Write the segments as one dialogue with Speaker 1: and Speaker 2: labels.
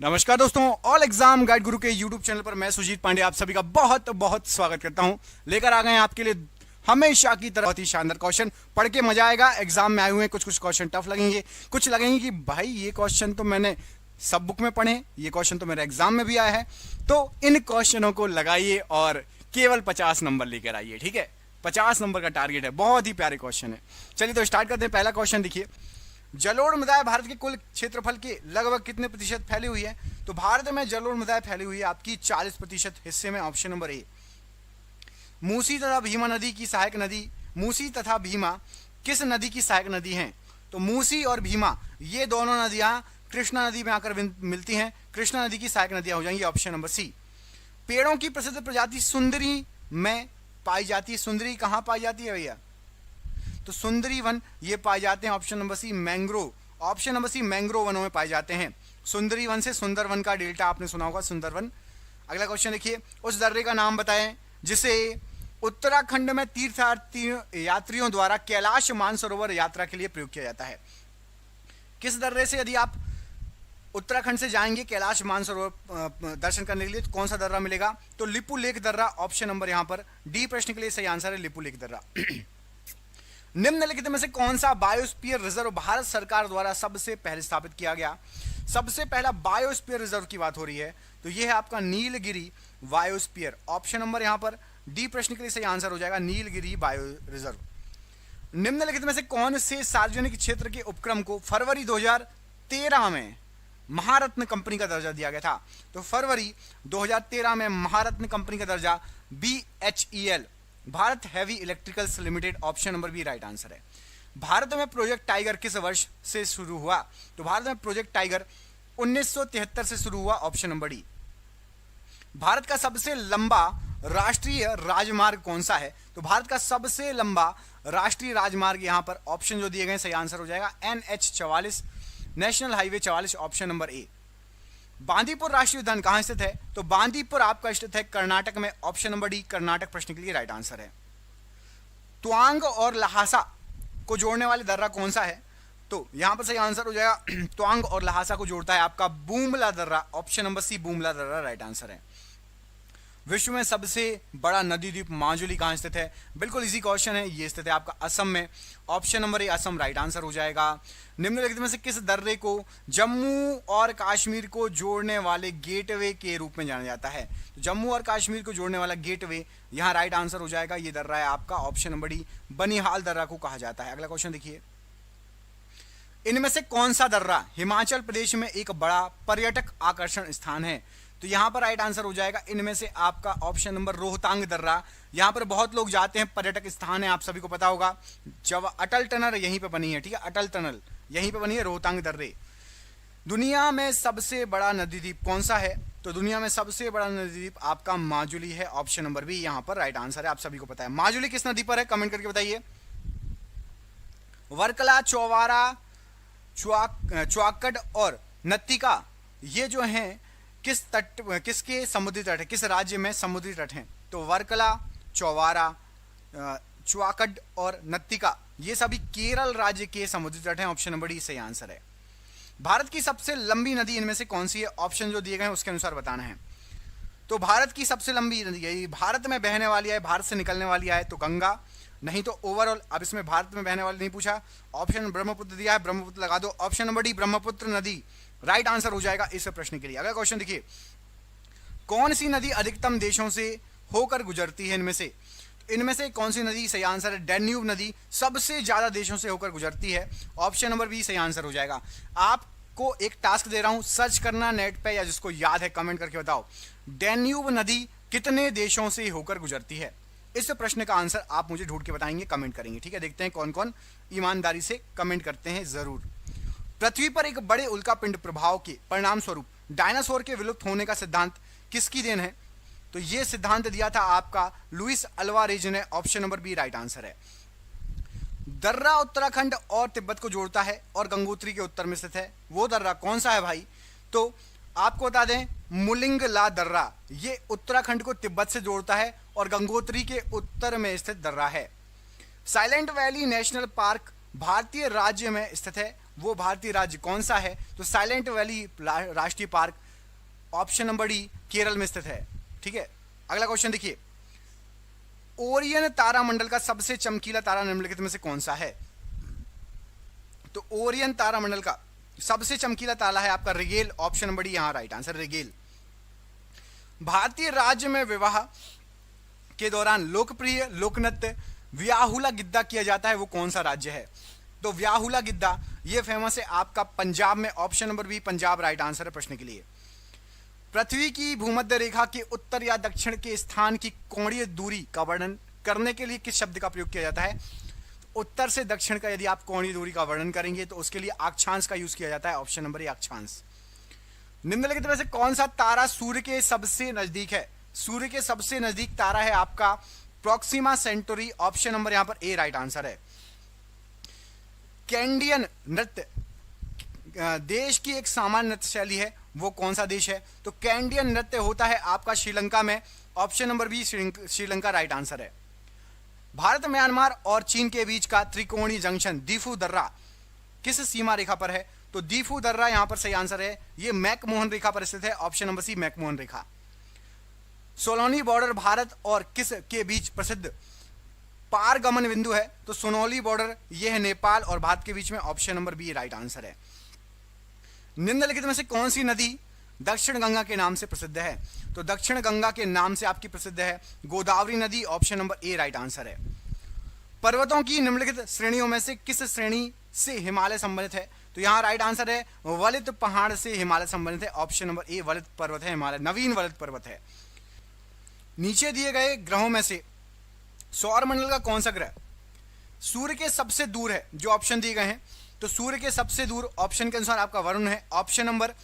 Speaker 1: नमस्कार दोस्तों, all exam guide गुरु के यूट्यूब चैनल पर मैं सुजीत पांडे आप सभी का बहुत बहुत स्वागत करता हूं। लेकर आ गए हैं आपके लिए हमेशा की तरह बहुत ही शानदार क्वेश्चन। पढ़ के मजा आएगा। एग्जाम में आए हुए हैं, कुछ क्वेश्चन टफ लगेंगे, कुछ लगेंगे कि भाई ये क्वेश्चन तो मैंने सब बुक में पढ़े, ये क्वेश्चन तो मेरे एग्जाम में भी आया है। तो इन क्वेश्चनों को लगाइए और केवल 50 नंबर लेकर आइए। ठीक है, 50 नंबर का टारगेट है। बहुत ही प्यारे क्वेश्चन है। चलिए तो स्टार्ट करते हैं। पहला क्वेश्चन देखिए, जलोढ़ मृदाएं भारत के कुल क्षेत्रफल के लगभग कितने प्रतिशत फैली हुई है? तो भारत में जलोढ़ मृदाएं फैली हुई है आपकी 40% हिस्से में। ऑप्शन नंबर ए। मूसी तथा भीमा नदी की सहायक नदी, मूसी तथा भीमा किस नदी की सहायक नदी हैं? तो मूसी और भीमा ये दोनों नदियां कृष्णा नदी में आकर मिलती हैं। कृष्णा नदी की सहायक नदियां हो जाएंगी। Option number C. पेड़ों की प्रसिद्ध प्रजाति सुंदरी में पाई जाती है। सुंदरी कहां पाई जाती है भैया? तो सुंदरी वन ये पाए जाते हैं। Option number C mangrove. Option number C mangrove वनों में पाए जाते हैं। सुंदरी वन से सुंदर वन का डेल्टा आपने सुना होगा, सुंदर वन। अगला क्वेश्चन देखिए, उस दर्रे का नाम बताएं जिसे उत्तराखंड में तीर्थयात्री यात्रियों द्वारा कैलाश मानसरोवर यात्रा के लिए प्रयोग किया जाता है। किस दर्रे से यदि आप उत्तराखंड से जाएंगे कैलाश मानसरोवर दर्शन करने के लिए, तो कौन सा दर्रा मिलेगा? तो लिपुलेख दर्रा। ऑप्शन नंबर यहां पर डी प्रश्न के लिए सही आंसर है लिपुलेख दर्रा। निम्नलिखित में से कौन सा बायोस्फीयर रिजर्व भारत सरकार द्वारा सबसे पहले स्थापित किया गया? सबसे पहला बायोस्फीयर रिजर्व की बात हो रही है, तो यह है आपका नीलगिरी बायोस्फीयर। ऑप्शन नंबर यहां पर डी प्रश्न के लिए सही आंसर हो जाएगा नीलगिरी बायो रिजर्व। निम्नलिखित में से कौन से सार्वजनिक क्षेत्र के उपक्रम को फरवरी 2013 में महारत्न कंपनी का दर्जा दिया गया था? तो फरवरी 2013 में महारत्न कंपनी का दर्जा BHEL Bharat heavy electricals limited. Option number B right answer है। भारत में प्रोजेक्ट टाइगर किस वर्ष से शुरू हुआ? तो भारत में प्रोजेक्ट टाइगर 1973 से शुरू हुआ। Option number D. भारत का सबसे लंबा राष्ट्रीय राजमार्ग कौन सा है? तो भारत का सबसे लंबा राष्ट्रीय राजमार्ग यहां पर ऑप्शन जो दिए गए सही आंसर हो जाएगा NH44 national highway 44। Option number ए। बांदीपुर राष्ट्रीय उद्यान कहां स्थित है? तो बांदीपुर आपका स्थित है कर्नाटक में। ऑप्शन नंबर डी कर्नाटक प्रश्न के लिए राइट आंसर है। त्वांग और लहासा को जोड़ने वाले दर्रा कौन सा है? तो यहां पर सही आंसर हो जाएगा त्वांग और लहासा को जोड़ता है आपका बूमला दर्रा। ऑप्शन नंबर सी बूमला दर्रा राइट आंसर है। विश्व में सबसे बड़ा नदी द्वीप माजुली कहां स्थित है? बिल्कुल इजी क्वेश्चन है, ये स्थित है आपका असम में। ऑप्शन नंबर ए असम राइट आंसर हो जाएगा। निम्नलिखित में से किस दर्रे को जम्मू और कश्मीर को जोड़ने वाले गेटवे के रूप में जाना जाता है? तो जम्मू और कश्मीर को जोड़ने वाला गेटवे यहां राइट आंसर हो जाएगा। ये दर्रा है आपका ऑप्शन नंबर डी बनिहाल दर्रा को कहा जाता है। अगला क्वेश्चन देखिए, इनमें से कौन सा दर्रा हिमाचल प्रदेश में एक बड़ा पर्यटक आकर्षण स्थान है? तो यहां पर राइट आंसर हो जाएगा इनमें से आपका ऑप्शन नंबर रोहतांग दर्रा। यहां पर बहुत लोग जाते हैं, पर्यटक स्थान है, आप सभी को पता होगा। जब अटल टनल यहीं पे बनी है, ठीक है, अटल टनल यहीं पे बनी है, रोहतांग दर्रे। दुनिया में सबसे बड़ा नदी द्वीप कौन सा है? तो दुनिया में सबसे बड़ा नदी द्वीप आपका माजुली है। ऑप्शन नंबर बी यहां पर राइट आंसर है, आप सभी को पता है। माजुली किस नदी पर है? कमेंट करके बताइए। वर्कला, चौवारा, च्वाकड और नत्तिका ये जो हैं किसके समुद्री तट है? किस राज्य में समुद्री तट हैं? तो वर्कला, चौवारा, च्वाकड और नत्तिका ये सभी केरल राज्य के समुद्री तट हैं। ऑप्शन नंबर डी सही आंसर है। भारत की सबसे लंबी नदी इनमें से कौन सी है? ऑप्शन जो दिए गए हैं उसके अनुसार बताना है। तो भारत की सबसे लंबी नदी है, भारत में बहने वाली है, भारत से निकलने वाली है, तो गंगा, नहीं तो ओवरऑल। अब इसमें भारत में बहने वाली नहीं पूछा, ऑप्शन ब्रह्मपुत्र दिया है, ब्रह्मपुत्र लगा दो। ऑप्शन नंबर डी ब्रह्मपुत्र नदी राइट आंसर हो जाएगा इस प्रश्न के लिए। अगला क्वेश्चन देखिए, कौन सी नदी अधिकतम देशों से होकर गुजरती है? इनमें से कौन सी नदी सही आंसर है? डैन्यूब नदी सबसे ज्यादा देशों से होकर गुजरती है। ऑप्शन नंबर बी सही आंसर हो जाएगा। आपको एक टास्क दे रहा हूं, सर्च करना नेट पे, या जिसको याद है कमेंट करके बताओ, डैन्यूब नदी कितने देशों से होकर गुजरती है? इस प्रश्न का आंसर आप मुझे ढूंढ के बताएंगे, कमेंट करेंगे, ठीक है। देखते हैं कौन कौन ईमानदारी से कमेंट करते हैं जरूर। पृथ्वी पर एक बड़े उल्कापिंड प्रभाव के परिणाम स्वरूप डायनासोर के विलुप्त होने का सिद्धांत किसकी देन है? तो यह सिद्धांत दिया था आपका लुइस अल्वारेज ने। Option number B right answer है। दर्रा उत्तराखंड और तिब्बत को जोड़ता है और गंगोत्री के उत्तर में स्थित है, वो दर्रा कौन सा है भाई? तो आपको बता दें मुलिंगला दर्रा, ये उत्तराखंड को तिब्बत से जोड़ता है और गंगोत्री के उत्तर में स्थित दर्रा है। साइलेंट वैली नेशनल पार्क भारतीय राज्य में स्थित है, वो भारतीय राज्य कौन सा है? तो साइलेंट वैली राष्ट्रीय park option number D Kerala में स्थित है। ठीक है, अगला क्वेश्चन देखिए, ओरियन तारामंडल का सबसे चमकीला तारा निम्नलिखित में से कौन सा है? तो ओरियन तारामंडल का सबसे चमकीला तारा है आपका रिगेल, ऑप्शन नंबर डी यहां राइट आंसर रिगेल। भारतीय राज्य में विवाह के दौरान लोकप्रिय लोकनृत्य व्याहुला गिद्दा किया जाता है, वो कौन सा राज्य है? तो व्याहुला गिद्दा ये फेमस है आपका पंजाब में, option number B Punjab right answer है प्रश्न के लिए। पृथ्वी की भूमध्य रेखा के उत्तर या दक्षिण के स्थान की कोणीय दूरी का वर्णन करने के लिए किस शब्द का प्रयोग किया जाता है? उत्तर से दक्षिण का यदि आप कोणीय दूरी का वर्णन करेंगे तो उसके लिए अक्षांश का यूज किया जाता है, ऑप्शन नंबर ए अक्षांश। निम्नलिखित में से कौन सा तारा सूर्य के सबसे नजदीक है? सूर्य के सबसे नजदीक तारा है आपका प्रोक्सिमा सेंटोरी, ऑप्शन नंबर यहां पर ए राइट आंसर है। कैंडियन नृत्य देश की एक सामान्य नृत्य शैली है, वो कौन सा देश है? तो कैंडियन नृत्य होता है आपका श्रीलंका में, option number B Sri Lanka right answer है। भारत म्यांमार और चीन के बीच का त्रिकोणीय जंक्शन दीफू दर्रा किस सीमा रेखा पर है? तो दीफू दर्रा यहां पर सही आंसर है, ये मैकमोहन रेखा पर स्थित है, ऑप्शन नंबर सी मैकमोहन रेखा। सोलोनी बॉर्डर भारत और किस के बीच प्रसिद्ध पारगमन बिंदु है? तो सोनोली बॉर्डर यह है नेपाल और भारत के बीच में, option number B right answer है। निम्नलिखित में से कौन सी नदी दक्षिण गंगा के नाम से प्रसिद्ध है? तो दक्षिण गंगा के नाम से आपकी प्रसिद्ध है गोदावरी नदी, ऑप्शन नंबर ए राइट आंसर है। पर्वतों की निम्नलिखित श्रेणियों में से किस श्रेणी से हिमालय संबंधित है? तो यहां राइट आंसर है वलित पहाड़ से हिमालय संबंधित है, ऑप्शन नंबर ए वलित पर्वत है, हिमालय नवीन वलित पर्वत है। नीचे दिए गए ग्रहों में से सौरमंडल का कौन सा ग्रह सूर्य के सबसे दूर है? जो ऑप्शन दिए गए हैं, तो सूर्य के सबसे दूर ऑप्शन के अनुसार आपका वरुण है, ऑप्शन नंबर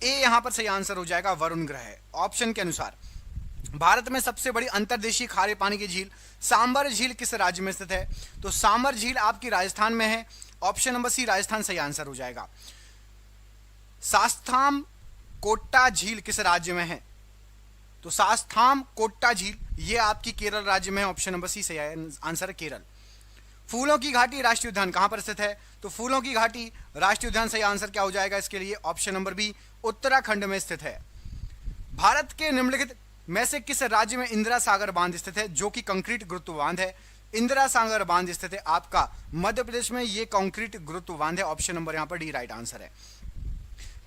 Speaker 1: ए यहां पर सही आंसर हो जाएगा, वरुण ग्रह है ऑप्शन के अनुसार। भारत में सबसे बड़ी अंतर्देशीय खारे पानी की झील सांबर झील किस राज्य में स्थित है? तो सांबर झील आपकी राजस्थान में है, ऑप्शन नंबर सी राजस्थान सही आंसर हो जाएगा। सास्थाम कोट्टा झील किस राज्य में है? तो सास्थाम कोट्टा झील ये आपकी केरल राज्य में है, ऑप्शन नंबर सी सही आंसर है केरल। फूलों की घाटी राष्ट्रीय उद्यान कहां पर स्थित है? तो फूलों की घाटी राष्ट्रीय उद्यान सही आंसर क्या हो जाएगा इसके लिए? ऑप्शन नंबर बी उत्तराखंड में स्थित है। भारत के निम्नलिखित में से किस राज्य में इंदिरा सागर बांध स्थित है, जो कि कंक्रीट गुरुत्व बांध है? इंदिरा सागर बांध स्थित है आपका मध्य प्रदेश में, ये कंक्रीट गुरुत्व बांध है, ऑप्शन नंबर यहां पर डी राइट आंसर है।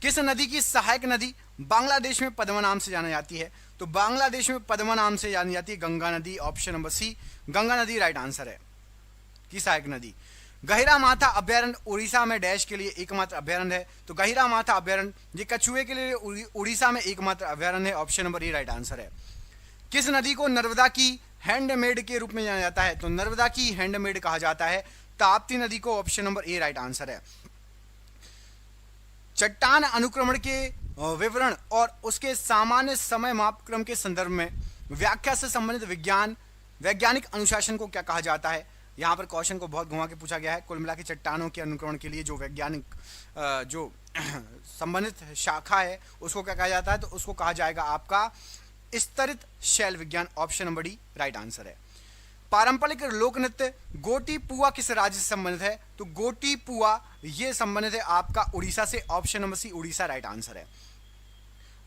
Speaker 1: किस नदी की सहायक नदी बांग्लादेश में पद्मा नाम से जानी जाती है? तो बांग्लादेश में पद्मा नाम से जानी जाती है गंगा नदी, ऑप्शन नंबर सी गंगा नदी राइट आंसर है की सहायक नदी। गहिरा माथा अभ्यारण्य उड़ीसा में डैश के लिए एकमात्र अभ्यारण्य है? तो गहिरा माथा अभ्यारण्य ये कछुए के लिए उड़ीसा में एकमात्र अभ्यारण्य है, ऑप्शन नंबर ए राइट आंसर है। किस नदी को नर्मदा की हैंडमेड के रूप में जाना जाता है? तो नर्मदा की हैंडमेड कहा जाता है ताप्ती नदी को, ऑप्शन नंबर ए राइट आंसर है। चट्टान अनुक्रमण के विवरण और उसके सामान्य समय मापक्रम के संदर्भ में व्याख्या से संबंधित वैज्ञानिक अनुशासन को क्या कहा जाता है? यहाँ पर क्वेश्चन को बहुत घुमा के पूछा गया है। कुल मिला के चट्टानों के अनुक्रमण के लिए जो वैज्ञानिक जो संबंधित शाखा है उसको क्या कहा जाता है? तो उसको कहा जाएगा आपका स्तरित शैल विज्ञान, option number D right answer है। पारंपरिक लोक नृत्य गोटी पुआ किस राज्य से संबंधित है? तो गोटी पुआ ये संबंधित है आपका उड़ीसा से, option number C Orissa right answer है।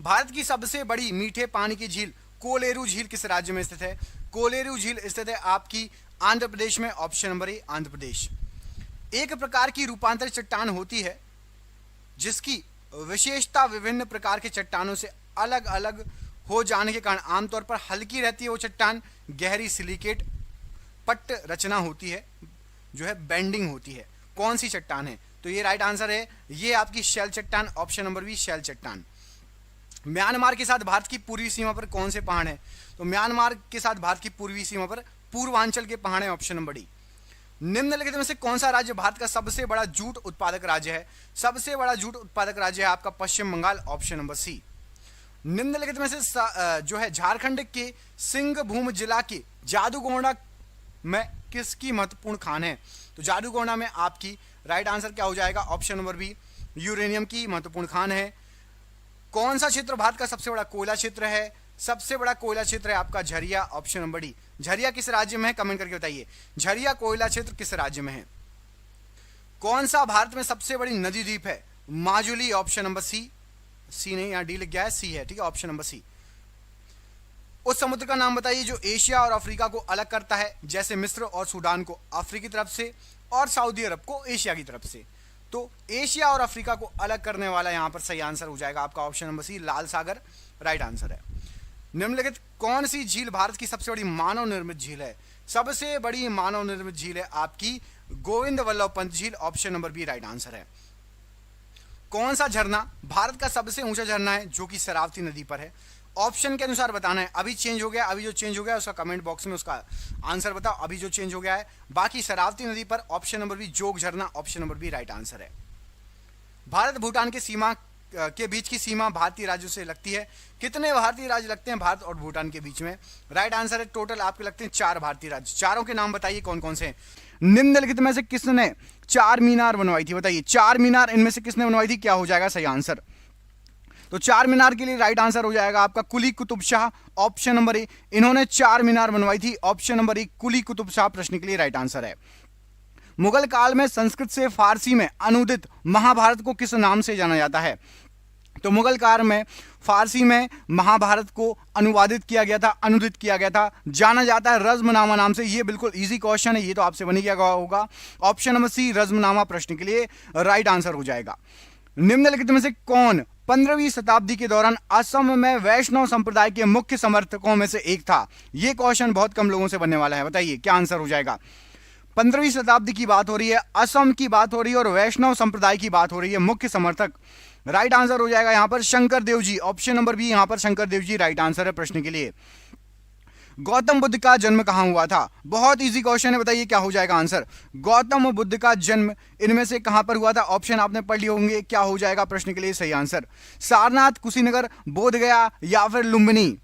Speaker 1: भारत की सबसे बड़ी मीठे पानी की झील कोलेरू झील किस राज्य में स्थित है? कोलेरू झील स्थित है आपकी आंध्र प्रदेश में, ऑप्शन नंबर ए आंध्र प्रदेश। एक प्रकार की रूपांतरित चट्टान होती है जिसकी विशेषता विभिन्न प्रकार के चट्टानों से अलग अलग हो जाने के कारण आमतौर पर हल्की रहती है वो चट्टान, गहरी सिलिकेट पट्ट रचना होती है, जो है बेंडिंग होती है। कौन सी चट्टान है? तो ये राइट आंसर है, ये आपकी शैल चट्टान, ऑप्शन नंबर बी शैल चट्टान। म्यांमार के साथ भारत की पूर्वी सीमा पर कौन से पहाड़ हैं? तो म्यांमार के साथ भारत की पूर्वी सीमा पर पूर्वांचल के पहाड़ हैं, ऑप्शन नंबर डी। निम्नलिखित में से कौन सा राज्य भारत का सबसे बड़ा जूट उत्पादक राज्य है? सबसे बड़ा जूट उत्पादक राज्य है आपका पश्चिम बंगाल, ऑप्शन नंबर सी। निम्नलिखित में से जो है झारखंड के सिंहभूम जिला के जादूगोंडा में किसकी महत्वपूर्ण खान है? तो जादूगोंडा में आपकी राइट आंसर क्या हो जाएगा? ऑप्शन नंबर बी यूरेनियम की महत्वपूर्ण खान है। कौन सा क्षेत्र भारत का सबसे बड़ा कोयला क्षेत्र है? सबसे बड़ा कोयला क्षेत्र है आपका Jharia, option number D. Jharia किस राज्य में है? कमेंट करके बताइए, झरिया कोयला क्षेत्र किस राज्य में है। कौन सा भारत में सबसे बड़ी नदी द्वीप है? माजुली, ऑप्शन नंबर सी सी नहीं, यहाँ डी लिख गया है, सी है, ठीक है, ऑप्शन नंबर सी। उस समुद्र का नाम बताइए जो एशिया और अफ्रीका को अलग करता है, जैसे मिस्र और सूडान को अफ्रीका की तरफ से और सऊदी अरब को एशिया की तरफ से। तो एशिया और अफ्रीका को अलग करने वाला यहाँ पर सही आंसर हो जाएगा आपका ऑप्शन नंबर सी, लाल सागर राइट आंसर है। निम्नलिखित कौन सी झील भारत की सबसे बड़ी मानव निर्मित झील है? सबसे बड़ी मानव निर्मित झील है आपकी गोविंद वल्लभ पंत झील, option number B right answer है। कौन सा झरना भारत का सबसे ऊंचा झरना है जो कि शरावती नदी पर है? ऑप्शन के अनुसार बताना है। अभी चेंज हो गया, अभी जो चेंज हो गया उसका कमेंट बॉक्स में उसका आंसर बताओ, अभी जो चेंज हो गया है। बाकी शरावती नदी पर ऑप्शन नंबर बी जोग झरना, option number B right answer है। भारत भूटान के सीमा के बीच की सीमा भारतीय राज्यों से लगती है। कितने भारतीय राज्य लगते हैं भारत और भूटान के बीच में? राइट आंसर है टोटल आपके लगते हैं 4 भारतीय राज्य। चारों के नाम बताइए कौन कौन से हैं। निम्नलिखित में से किसने 4 मीनार बनवाई थी? बताइए 4 मीनार इनमें से किसने बनवाई थी? क्या हो जाएगा सही आंसर? तो 4 मीनार के लिए राइट आंसर हो जाएगा आपका Quli Qutb Shah, option number A. इन्होंने 4 मीनार बनवाई थी, option number A Quli Qutb Shah प्रश्न के लिए राइट आंसर है। मुगल काल में संस्कृत से फारसी में अनुदित महाभारत को किस नाम से जाना जाता है? तो मुगल काल में फारसी में महाभारत को अनुवादित किया गया था, अनुदित किया गया था, जाना जाता है रज़्मनामा नाम से। ये बिल्कुल इजी क्वेश्चन है, ये तो आपसे बनी गया होगा। ऑप्शन नंबर सी रज़्मनामा प्रश्न के लिए राइट आंसर हो जाएगा। निम्नलिखित में से कौन 15वीं शताब्दी के दौरान असम में वैष्णव संप्रदाय के मुख्य समर्थकों में से एक था? यह क्वेश्चन बहुत कम लोगों से बनने वाला है, बताइए क्या आंसर हो जाएगा? 15वीं शताब्दी की बात हो रही है, असम की बात हो रही है और वैष्णव संप्रदाय की बात हो रही है, मुख्य समर्थक। राइट आंसर हो जाएगा यहां पर Shankar Dev ji, option number B यहां पर शंकर देव जी राइट आंसर है प्रश्न के लिए। गौतम बुद्ध का जन्म कहां हुआ था? बहुत इजी क्वेश्चन है, बताइए क्या हो जाएगा आंसर? गौतम बुद्ध का जन्म इनमें से कहां पर हुआ था? ऑप्शन आपने पढ़ लिए होंगे, क्या हो जाएगा प्रश्न के लिए सही आंसर? सारनाथ, कुशीनगर, बोधगया या फिर लुम्बिनी?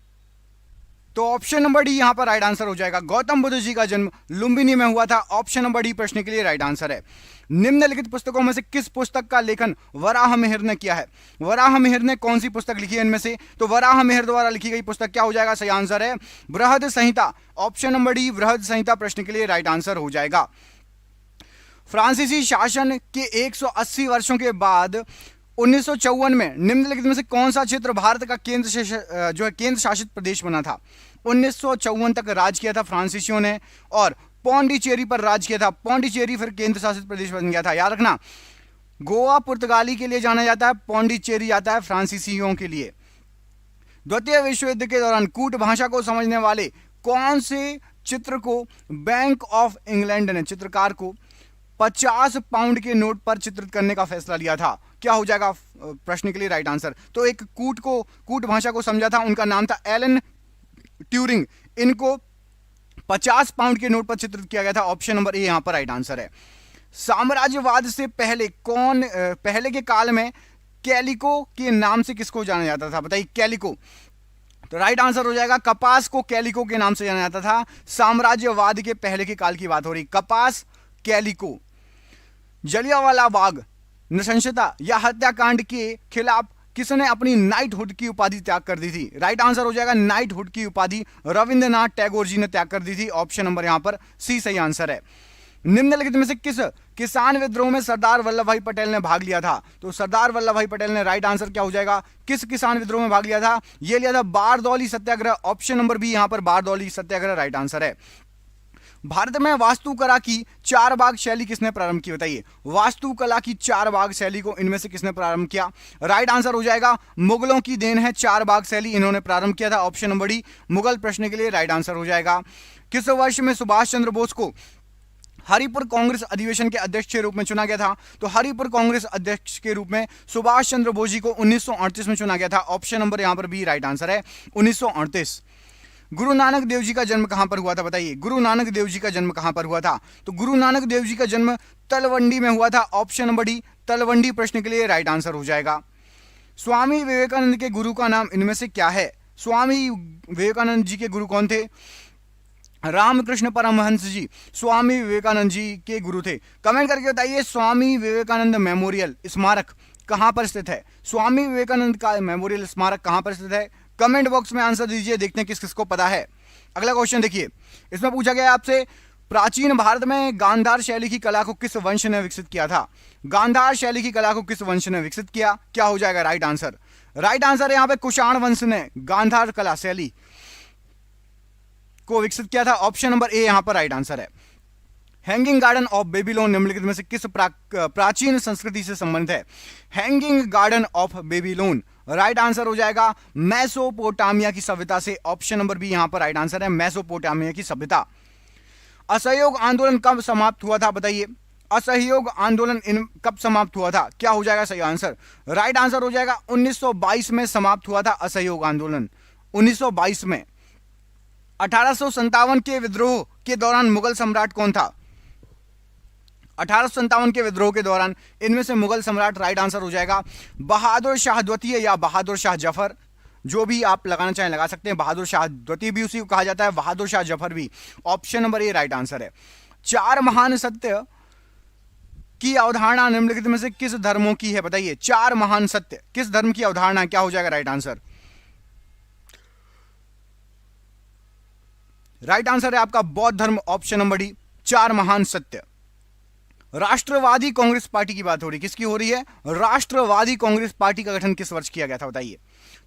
Speaker 1: तो ऑप्शन नंबर डी यहां पर राइट आंसर हो जाएगा। गौतम बुद्ध जी का जन्म लुम्बिनी में हुआ था, ऑप्शन नंबर डी प्रश्न के लिए राइट आंसर है। निम्नलिखित पुस्तकों में से किस पुस्तक का लेखन वराहमिहिर ने किया है? वराहमिहिर ने कौन सी पुस्तक लिखी है इनमें से? तो वराहमिहिर द्वारा लिखी गई पुस्तक क्या हो जाएगा सही आंसर है? बृहद संहिता, ऑप्शन नंबर डी बृहद संहिता प्रश्न के लिए राइट आंसर हो जाएगा। फ्रांसीसी शासन के 180 वर्षों के बाद 1954 में निम्नलिखित में से कौन सा क्षेत्र भारत का केंद्र शासित प्रदेश बना था? 1954 तक राज किया था फ्रांसीसियों ने और पौंडीचेरी पर राज किया था। पौंडीचेरी फिर केंद्र शासित प्रदेश बन गया था, याद रखना। गोवा पुर्तगाली के लिए जाना जाता है, पौंडीचेरी आता है फ्रांसीसियों के लिए। द्वितीय विश्व युद्ध के दौरान कूट भाषा को समझने वाले कौन से चित्र को बैंक ऑफ इंग्लैंड ने चित्रकार को 50 पाउंड के नोट पर चित्रित करने का फैसला लिया था? क्या हो जाएगा प्रश्न के लिए राइट आंसर? तो एक कूट भाषा को समझा था, उनका नाम था एलन ट्यूरिंग। इनको 50 पाउंड के नोट पर चित्रित किया गया था, ऑप्शन नंबर ए यहां पर राइट आंसर है। साम्राज्यवाद से पहले के काल में कैलिको के नाम से किसको जाना जाता था? बताइए कैलिको। तो राइट आंसर हो जाएगा कपास को कैलिको के नाम से जाना जाता था। साम्राज्यवाद के पहले के काल की बात हो रही, कपास कैलिको। जलियांवाला बाग नृशंसता या हत्याकांड के खिलाफ किसने अपनी नाइटहुड की उपाधि त्याग कर दी थी? राइट आंसर हो जाएगा नाइटहुड की उपाधि रविंद्रनाथ टैगोर जी ने त्याग कर दी थी, ऑप्शन नंबर यहां पर सी सही आंसर है। निम्नलिखित में से किस किसान विद्रोह में सरदार वल्लभ भाई पटेल ने भाग लिया था? तो सरदार वल्लभ भाई पटेल ने, राइट आंसर क्या हो जाएगा? किस किसान विद्रोह में भाग लिया था? यह लिया था बारदौली सत्याग्रह, ऑप्शन नंबर बी यहां पर बारदौली सत्याग्रह राइट आंसर है। भारत में वास्तुकला की 4 बाग शैली किसने प्रारंभ की? बताइए वास्तुकला की 4 बाग शैली को इनमें से किसने प्रारंभ किया? राइट आंसर हो जाएगा मुगलों की देन है 4 बाग शैली, इन्होंने प्रारंभ किया था, ऑप्शन नंबर डी मुगल प्रश्न के लिए राइट आंसर हो जाएगा। किस वर्ष में सुभाष चंद्र बोस को हरिपुर कांग्रेस अधिवेशन के अध्यक्ष के रूप में चुना गया था? तो हरिपुर कांग्रेस अध्यक्ष के रूप में सुभाष चंद्र बोस जी को 1938 में चुना गया था, ऑप्शन नंबर यहां पर बी राइट आंसर है 1938। गुरु नानक देव जी का जन्म कहां पर हुआ था? बताइए गुरु नानक देव जी का जन्म कहां पर हुआ था? तो गुरु नानक देव जी का जन्म तलवंडी में हुआ था, ऑप्शन नंबर डी तलवंडी प्रश्न के लिए राइट आंसर हो जाएगा। स्वामी विवेकानंद के गुरु का नाम इनमें से क्या है? स्वामी विवेकानंद जी के गुरु कौन थे? रामकृष्ण परमहंस जी स्वामी विवेकानंद जी के गुरु थे। कमेंट करके बताइए स्वामी विवेकानंद मेमोरियल स्मारक कहां पर स्थित है? स्वामी विवेकानंद का मेमोरियल स्मारक कहां पर स्थित है? कमेंट बॉक्स में आंसर दीजिए, देखते हैं किस किस को पता है। अगला क्वेश्चन देखिए, इसमें पूछा गया आपसे प्राचीन भारत में गांधार शैली की कला को किस वंश ने विकसित किया था? गांधार शैली की कला को किस वंश ने विकसित किया? क्या हो जाएगा राइट आंसर? राइट आंसर है यहां पे कुषाण वंश ने गांधार कला शैली को विकसित किया था। ऑप्शन नंबर ए यहां पर राइट आंसर है। हैंगिंग गार्डन ऑफ बेबीलोन निम्नलिखित में से किस प्राचीन संस्कृति से संबंधित है? Hanging garden of Babylon right answer हो जाएगा मेसोपोटामिया की सभ्यता से। ऑप्शन नंबर बी यहां पर राइट आंसर है, मेसोपोटामिया की सभ्यता। असहयोग आंदोलन कब समाप्त हुआ था बताइए? असहयोग आंदोलन कब समाप्त हुआ था? क्या हो जाएगा सही आंसर? राइट आंसर हो जाएगा 1922 में समाप्त हुआ था असहयोग आंदोलन, 1922 में। 1857 के विद्रोह के दौरान मुगल सम्राट कौन था? 1857 के विद्रोह के दौरान इनमें से मुगल सम्राट राइट आंसर हो जाएगा बहादुर शाह द्वितीय या बहादुर शाह जफर, जो भी आप लगाना चाहें लगा सकते हैं। बहादुर शाह द्वितीय भी उसी को कहा जाता है, बहादुर शाह जफर भी। ऑप्शन नंबर ए राइट आंसर है। चार महान सत्य की अवधारणा निम्नलिखित में से किस धर्मों की है बताइए? चार महान सत्य किस धर्म की अवधारणा? क्या हो जाएगा राइट आंसर? राइट आंसर है आपका बौद्ध धर्म। ऑप्शन नंबर डी, चार महान सत्य। राष्ट्रवादी कांग्रेस पार्टी की बात हो रही, किसकी हो रही है? राष्ट्रवादी कांग्रेस पार्टी का गठन किस वर्ष किया गया था बताइए?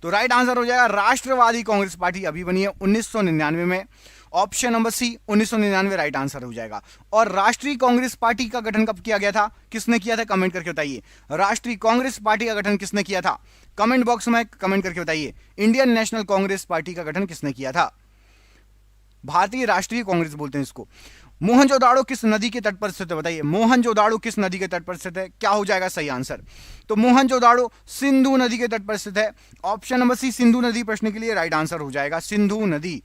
Speaker 1: तो राइट आंसर हो जाएगा राष्ट्रवादी कांग्रेस पार्टी अभी बनी है 1999 में। Option number C 1999 right answer हो जाएगा। और राष्ट्रीय कांग्रेस पार्टी का गठन कब किया गया था? किसने किया था? कमेंट करके बताइए। राष्ट्रीय कांग्रेस पार्टी का गठन किसने किया था? कमेंट बॉक्स में कमेंट करके बताइए। इंडियन नेशनल कांग्रेस पार्टी का गठन किसने किया था? भारतीय राष्ट्रीय कांग्रेस बोलते हैं इसको। मोहनजोदाड़ो किस नदी के तट पर स्थित है बताइए? मोहनजोदाड़ो किस नदी के तट पर स्थित है? क्या हो जाएगा सही आंसर? तो मोहनजोदाड़ो सिंधु नदी के तट पर स्थित है। ऑप्शन नंबर सी सिंधु नदी प्रश्न के लिए राइट आंसर हो जाएगा सिंधु नदी।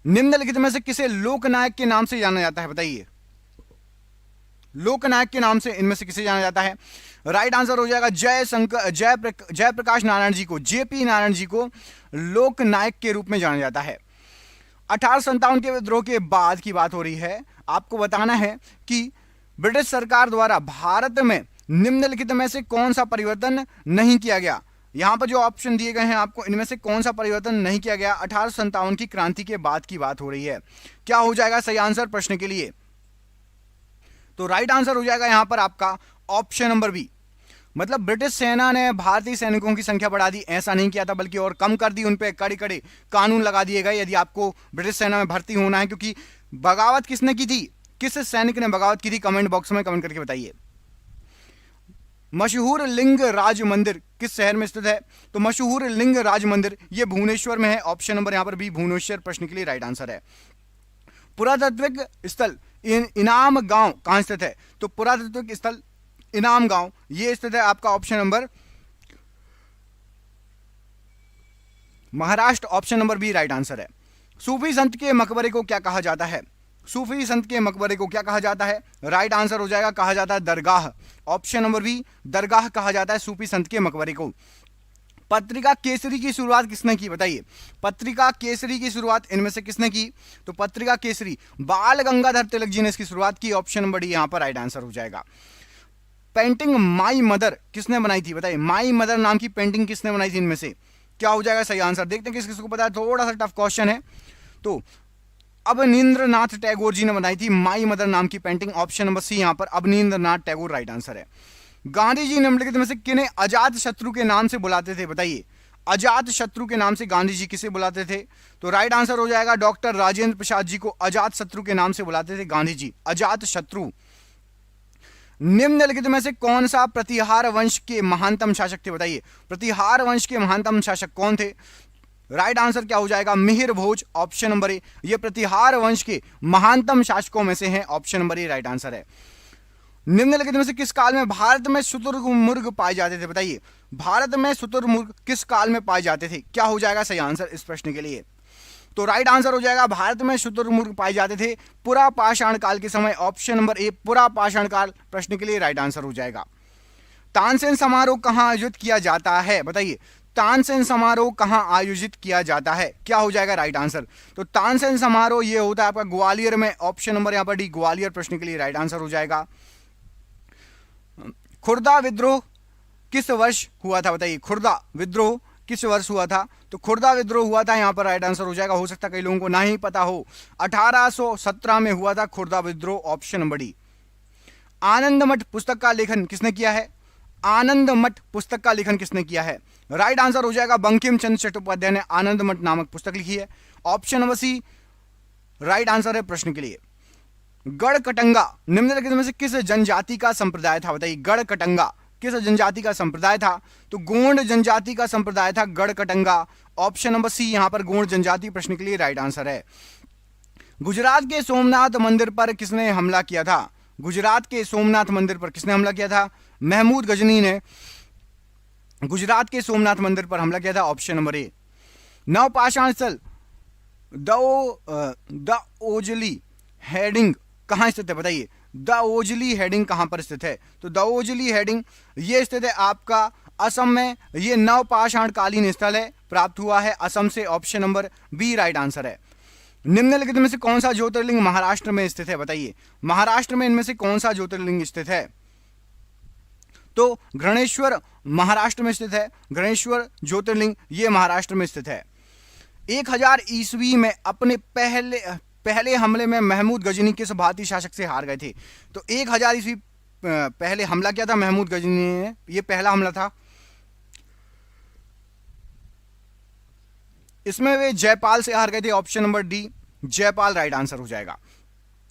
Speaker 1: निम्नलिखित में से किसे लोकनायक के नाम से जाना जाता है बताइए? लोकनायक के नाम से इनमें से किसे जाना जाता है? राइट आंसर हो जाएगा जयप्रकाश नारायण जी को, जेपी नारायण जी को लोकनायक के रूप में जाना जाता है। 1857 के विद्रोह के बाद की बात हो रही है। आपको बताना है कि ब्रिटिश सरकार द्वारा भारत में निम्नलिखित में से कौन सा परिवर्तन नहीं किया गया। यहां पर जो ऑप्शन दिए गए हैं आपको, इनमें से कौन सा परिवर्तन नहीं किया गया? 1857 की क्रांति के बाद की बात हो रही है। क्या हो जाएगा सही आंसर प्रश्न के लिए? तो राइट आंसर हो जाएगा यहां पर आपका ऑप्शन नंबर बी। मतलब ब्रिटिश सेना ने भारतीय सैनिकों की संख्या बढ़ा दी, ऐसा नहीं किया था, बल्कि और कम कर दी। उन पे कड़े कड़े कानून लगा दिए गए यदि आपको ब्रिटिश सेना में भर्ती होना है। क्योंकि बगावत किसने की थी? किस सैनिक ने बगावत की थी? कमेंट बॉक्स में कमेंट करके बताइए। मशहूर लिंग राज मंदिर किस शहर में स्थित है? तो मशहूर लिंग राज मंदिर ये भुवनेश्वर में है। ऑप्शन नंबर यहां पर बी भुवनेश्वर प्रश्न के लिए राइट आंसर है। पुरातात्विक स्थल इनाम गांव कहां स्थित है? तो पुरातात्विक स्थल इनाम गांव ये स्थित है आपका option number Maharashtra. Option number B right answer है। सूफी संत के मकबरे को क्या कहा जाता है? सूफी संत के मकबरे को क्या कहा जाता है? राइट आंसर हो जाएगा कहा जाता है दरगाह। ऑप्शन नंबर बी दरगाह कहा जाता है सूफी संत के मकबरे को। पत्रिका केसरी की शुरुआत किसने की बताइए? पत्रिका केसरी की शुरुआत इनमें से किसने की? तो पत्रिका केसरी बाल गंगाधर तिलक जी ने इसकी शुरुआत की। ऑप्शन नंबर डी यहां पर राइट आंसर हो जाएगा। पेंटिंग माई मदर किसने बनाई थी बताइए? माई मदर नाम की पेंटिंग किसने बनाई थी इनमें से? क्या हो जाएगा सही आंसर? देखते हैं किस किसको पता है। थोड़ा सा टफ क्वेश्चन है। तो अवनींद्रनाथ टैगोर जी ने बनाई थी माई मदर नाम की पेंटिंग। ऑप्शन नंबर सी यहां पर अवनींद्रनाथ टैगोर राइट आंसर है। गांधी जी निम्नलिखित में से किन्हें अजात शत्रु के नाम से बुलाते थे बताइए? अजात शत्रु के नाम से गांधी जी किसे बुलाते थे? तो राइट आंसर हो जाएगा डॉक्टर राजेंद्र प्रसाद जी को अजात शत्रु के नाम से बुलाते थे गांधी जी, अजात शत्रु। निम्नलिखित में से कौन सा प्रतिहार वंश के महानतम शासक थे बताइए? प्रतिहार वंश के महानतम शासक कौन थे? राइट आंसर क्या हो जाएगा? मिहिर भोज। ऑप्शन नंबर ए ये प्रतिहार वंश के महानतम शासकों में से हैं। ऑप्शन नंबर ए राइट आंसर है। निम्नलिखित में से किस काल में भारत में शुतुरमुर्ग पाए जाते थे बताइए? भारत में शुतुरमुर्ग किस काल में पाए जाते थे? क्या हो जाएगा सही आंसर इस प्रश्न के लिए? तो राइट आंसर हो जाएगा भारत में शुतुरमुर्ग पाए जाते थे पुरा पाषाण काल के समय। ऑप्शन नंबर ए पुरा पाषाण काल प्रश्न के लिए राइट आंसर हो जाएगा। तानसेन समारोह कहां आयोजित किया जाता है बताइए? तानसेन समारोह कहां आयोजित किया जाता है? क्या हो जाएगा राइट आंसर? तो तानसेन समारोह ये होता है आपका ग्वालियर में। ऑप्शन नंबर यहां पर डी ग्वालियर प्रश्न के लिए राइट आंसर हो जाएगा। खुर्दा विद्रोह किस वर्ष हुआ था बताइए? खुर्दा विद्रोह किस वर्ष हुआ था? तो खुर्दा विद्रोह हुआ था यहां पर राइट आंसर हो जाएगा। हो सकता है कई लोगों को ना ही पता हो, 1817 में हुआ था खुर्दा विद्रोह। Option number D. आनंद मठ पुस्तक का लेखन किसने किया है? आनंद मठ पुस्तक का लेखन किसने किया है? राइट आंसर हो जाएगा बंकिम चंद्र चट्टोपाध्याय ने आनंद मठ नामक पुस्तक लिखी है। Option number C right answer है प्रश्न के लिए। गढ़कटंगा निम्नलिखित में से किस जनजाति का संप्रदाय था? बताइए, गढ़कटंगा किस जनजाति का संप्रदाय था? तो गोंड जनजाति का संप्रदाय था गढ़कटंगा। ऑप्शन नंबर सी यहां पर गोंड जनजाति प्रश्न के लिए राइट आंसर है। गुजरात के सोमनाथ मंदिर पर किसने हमला किया था? गुजरात के सोमनाथ मंदिर पर किसने हमला किया था? महमूद गजनी ने गुजरात के सोमनाथ मंदिर पर हमला किया था। ऑप्शन नंबर ए। नवपाषाण स्थल द ओजली हेडिंग कहां स्थित है? बताइए, द ओजली हेडिंग कहां पर स्थित है? तो द ओजली हेडिंग ये स्थित है आपका असम में। ये नवपाषाण कालीन स्थल है, प्राप्त हुआ है असम से। Option number B right answer है। निम्नलिखित में से कौन सा ज्योतिर्लिंग महाराष्ट्र में स्थित है? बताइए, महाराष्ट्र में इनमें से कौन सा ज्योतिर्लिंग स्थित है? तो घृणेश्वर महाराष्ट्र में स्थित है। घृणेश्वर ज्योतिर्लिंग ये महाराष्ट्र में स्थित है। 1000 ईस्वी में अपने पहले हमले में महमूद गजनी किस भारतीय शासक से हार गए थे? तो 1000 ईस्वी पहले हमला किया था महमूद गजनी ने, ये पहला हमला था। इसमें वे जयपाल से हार गए थे। Option number D Jaipal right answer हो जाएगा।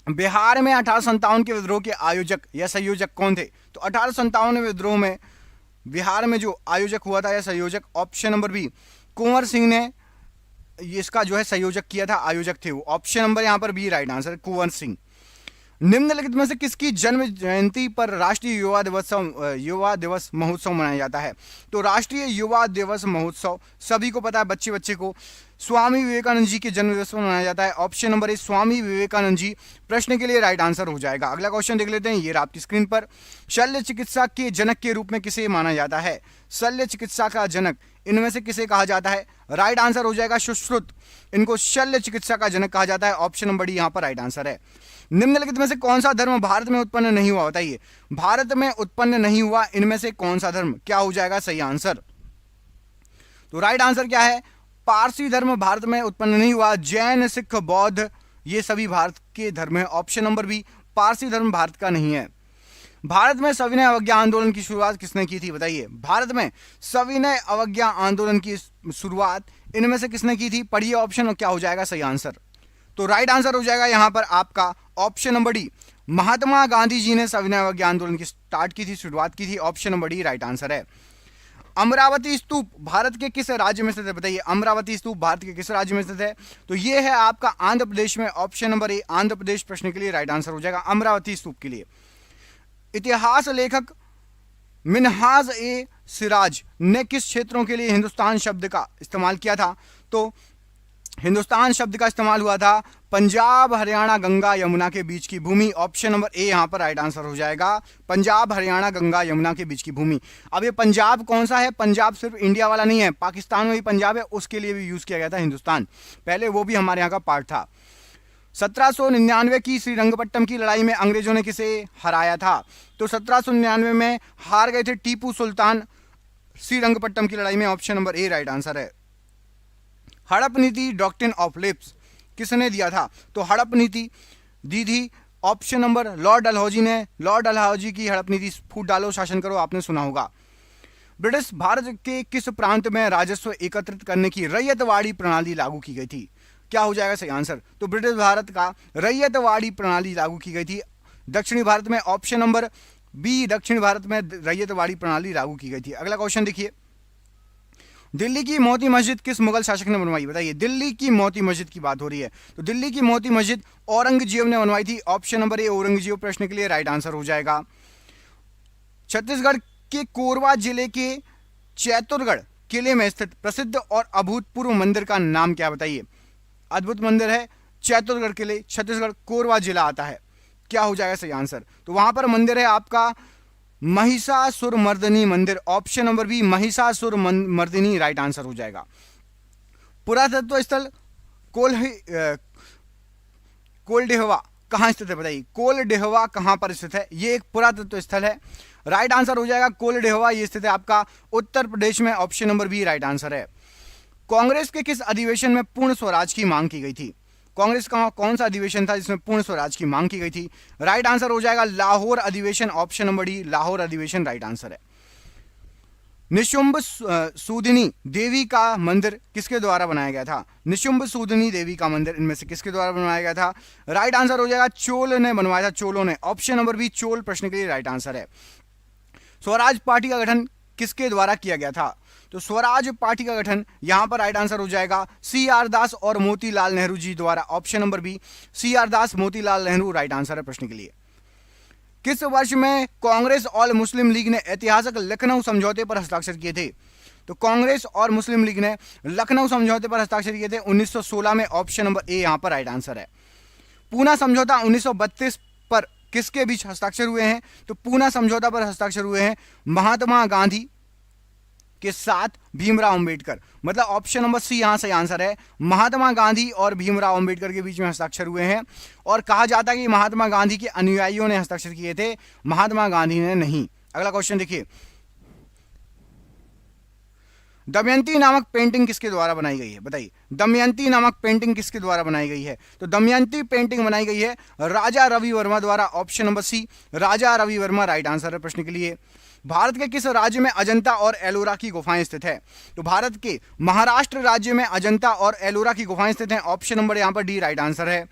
Speaker 1: बिहार में 1857 के विद्रोह के आयोजक या संयोजक कौन थे? तो 1857 विद्रोह में बिहार में जो आयोजक हुआ था या संयोजक, option number B Kunwar Singh ने इसका जो है संयोजक किया था, आयोजक थे वो। ऑप्शन नंबर यहां पर B right answer Kunwar Singh. निम्नलिखित में से किसकी जन्म जयंती पर राष्ट्रीय युवा दिवस महोत्सव मनाया जाता है? तो राष्ट्रीय युवा दिवस महोत्सव सभी को पता है, बच्चे बच्चे को स्वामी विवेकानंद जी के जन्म दिवस पर मनाया जाता है। ऑप्शन नंबर ए स्वामी विवेकानंद जी प्रश्न के लिए राइट आंसर हो जाएगा। अगला क्वेश्चन देख लेते हैं, ये आपकी स्क्रीन पर। शल्य चिकित्सा के जनक के रूप में किसे माना जाता है? शल्य चिकित्सा का जनक इनमें से किसे कहा जाता है? राइट आंसर हो जाएगा सुश्रुत। इनको शल्य चिकित्सा का जनक कहा जाता है। ऑप्शन नंबर डी यहां पर राइट आंसर है। निम्नलिखित में से कौन सा धर्म भारत में उत्पन्न नहीं हुआ? बताइए, भारत में उत्पन्न नहीं हुआ इनमें से कौन सा धर्म क्या हो जाएगा सही आंसर? तो राइट आंसर क्या है? पारसी धर्म भारत में उत्पन्न नहीं हुआ। जैन, सिख, बौद्ध ये सभी भारत के धर्म है। ऑप्शन नंबर बी पारसी धर्म भारत का नहीं है। भारत में सविनय अवज्ञा आंदोलन की शुरुआत किसने की थी? बताइए, भारत में सविनय अवज्ञा आंदोलन की शुरुआत इनमें से किसने की थी? पढ़िए ऑप्शन, क्या हो जाएगा सही आंसर? तो राइट आंसर हो जाएगा यहां पर आपका option number D Mahatma Gandhi ji ने सविनय अवज्ञा आंदोलन की स्टार्ट की थी, शुरुआत की थी। Option number D right answer है। अमरावती स्तूप भारत के किस राज्य में स्थित है? बताइए, अमरावती स्तूप भारत के किस राज्य में स्थित है? तो ये है आपका आंध्र प्रदेश में। ऑप्शन नंबर ए आंध्र प्रदेश प्रश्न के लिए राइट आंसर हो जाएगा अमरावती स्तूप के लिए। इतिहास लेखक मिनहाज ए सिराज ने किस क्षेत्रों के लिए हिंदुस्तान शब्द का इस्तेमाल किया था? तो हिंदुस्तान शब्द का इस्तेमाल हुआ था पंजाब, हरियाणा, गंगा, यमुना के बीच की भूमि। ऑप्शन नंबर ए यहां पर राइट आंसर हो जाएगा पंजाब, हरियाणा, गंगा, यमुना के बीच की भूमि। अब ये पंजाब कौन सा है? पंजाब सिर्फ इंडिया वाला नहीं है, पाकिस्तान में भी पंजाब है, उसके लिए भी यूज किया गया था हिंदुस्तान, पहले वो भी हमारे यहाँ का पार्ट था। 1799 की श्रीरंगपट्टम की लड़ाई में अंग्रेजों ने किसे हराया था? तो 1799 में हार गए थे टीपू सुल्तान श्रीरंगपट्टम की लड़ाई में। ऑप्शन नंबर ए राइट आंसर है। हड़प नीति डॉक्ट्रिन ऑफ लिप्स किसने दिया था? तो हड़प नीति दी थी ऑप्शन नंबर लॉर्ड डलहौजी ने। लॉर्ड डलहौजी की हड़प नीति, फूट डालो शासन करो, आपने सुना होगा। ब्रिटिश भारत के किस प्रांत में राजस्व एकत्रित करने की रैयतवाड़ी प्रणाली लागू की गई थी? क्या हो जाएगा सही आंसर? तो ब्रिटिश भारत का रैयतवाड़ी प्रणाली लागू की गई थी दक्षिणी भारत में। ऑप्शन नंबर बी दक्षिण भारत में रैयतवाड़ी प्रणाली लागू की गई थी। अगला क्वेश्चन देखिए, दिल्ली की मोती मस्जिद किस मुगल शासक ने बनवाई? बताइए, दिल्ली की मोती मस्जिद की बात हो रही है, तो दिल्ली की मोती मस्जिद औरंगजेब ने बनवाई थी। ऑप्शन नंबर ए औरंगजेब प्रश्न के लिए राइट आंसर हो जाएगा। छत्तीसगढ़ के कोरबा जिले के चैतुरगढ़ किले में स्थित प्रसिद्ध और अभूतपूर्व मंदिर का नाम क्या? बताइए, अद्भुत मंदिर है चैतुरगढ़ किले, छत्तीसगढ़, कोरबा जिला आता है। क्या हो जाएगा सही आंसर? तो वहां पर मंदिर है आपका महिषासुरमर्दिनी मंदिर। Option number B Mahishasuramardini right answer हो जाएगा। पुरातत्व स्थल कोलडेहवा कहां स्थित है? बताइए, कोलडेहवा कहां पर स्थित है? ये एक पुरातत्व स्थल है। राइट आंसर हो जाएगा कोलडेहवा, ये स्थित है आपका उत्तर प्रदेश में। Option number B right answer है। कांग्रेस के किस अधिवेशन में पूर्ण स्वराज की मांग की गई थी? कांग्रेस का कौन सा अधिवेशन था जिसमें पूर्ण स्वराज की मांग की गई थी? राइट आंसर हो जाएगा लाहौर अधिवेशन। ऑप्शन नंबर डी लाहौर अधिवेशन राइट आंसर है। निशुंभ सूदिनी देवी का मंदिर किसके द्वारा बनाया गया था? निशुंभ सूदिनी देवी का मंदिर इनमें से किसके द्वारा बनवाया गया था? राइट आंसर हो जाएगा चोल ने बनवाया था, चोलों ने। ऑप्शन नंबर बी चोल प्रश्न के लिए राइट आंसर है। स्वराज पार्टी का गठन किसके द्वारा किया गया था? तो स्वराज पार्टी का गठन यहां पर राइट आंसर हो जाएगा सी आर दास और मोतीलाल नेहरू जी द्वारा। Option number B C R Das Motilal Nehru right answer है प्रश्न के लिए। किस वर्ष में कांग्रेस और मुस्लिम लीग ने ऐतिहासिक लखनऊ समझौते पर हस्ताक्षर किए थे? तो कांग्रेस और मुस्लिम लीग ने लखनऊ समझौते पर हस्ताक्षर किए थे 1916 में। ऑप्शन नंबर ए यहां पर राइट आंसर है। पूना समझौता 1932 पर किसके बीच हस्ताक्षर हुए हैं? तो पूना समझौता पर हस्ताक्षर हुए हैं महात्मा गांधी के साथ भीमराव अंबेडकर। मतलब ऑप्शन नंबर सी यहां से आंसर है, महात्मा गांधी और भीमराव अंबेडकर के बीच में हस्ताक्षर हुए हैं। और कहा जाता है कि महात्मा गांधी के अनुयायियों ने हस्ताक्षर किए थे, महात्मा गांधी ने नहीं। अगला क्वेश्चन देखिए, दमयंती नामक पेंटिंग किसके द्वारा बनाई गई है? बताइए, दमयंती नामक पेंटिंग किसके द्वारा बनाई गई है? तो दमयंती पेंटिंग बनाई गई है राजा रवि वर्मा द्वारा। ऑप्शन नंबर सी राजा रवि वर्मा राइट आंसर है प्रश्न के लिए। भारत के किस राज्य में अजंता और एलोरा की गुफाएं स्थित है? तो भारत के महाराष्ट्र राज्य में अजंता और एलोरा की गुफाएं स्थित हैं। ऑप्शन नंबर यहां पर डी राइट आंसर है।